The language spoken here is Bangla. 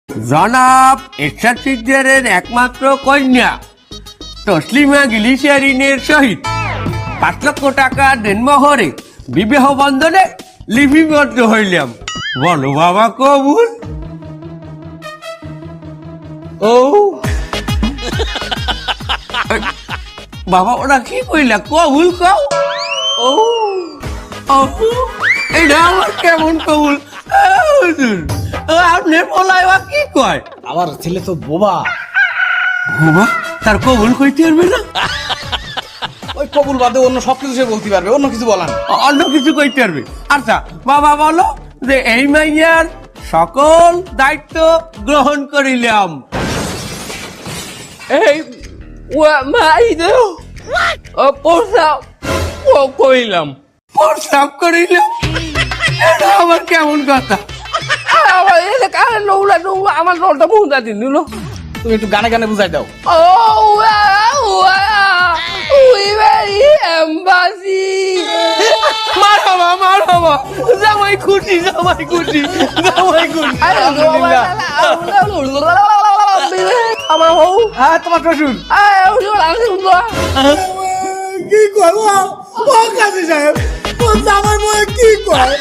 জনাব এরশাদ শিকদারের একমাত্র কন্যা তসলিমা গ্লিসারিনের সহিত 5 লক্ষ টাকা দেনমোহরে বিবাহ বন্ধনে লিপিবদ্ধ হইলাম। বলো বাবা কবুল? ও বাবা ওরা কি কইলা কবুল কও? ও ও এটা আমার কেমন কবুল? আপনার বলাইবা কি কয়? আমার ছেলে তো বোবা। বাবা তার কবুল কইতে পারবে না? ওই কবুল বাদে অন্য সবকিছু সে বলতে পারবে, অন্য কিছু বলান। অন্য কিছু কইতে পারবে? আচ্ছা বাবা বলো যে এই মাইয়ার সকল দায়িত্ব গ্রহণ করিলাম। এই মাইদেও প্রস্তাব কইলাম। প্রস্তাব করিলাম? এটা আবার কেমন কথা? আমার এলাকার নৌলা নৌলা আমার নলটা মুহূর্তে দিন দিল। তুমি একটু গানে গানে বুঝাই দাও। We very embassy. মারহাবা মারহাবা, জামাই খুশি জামাই খুশি জামাই খুশি। আমার বউ হ্যাঁ, তোমার শ্বশুর কি কয় ও কাজী সাহেব, ও জামাই বয়ে কি কয়?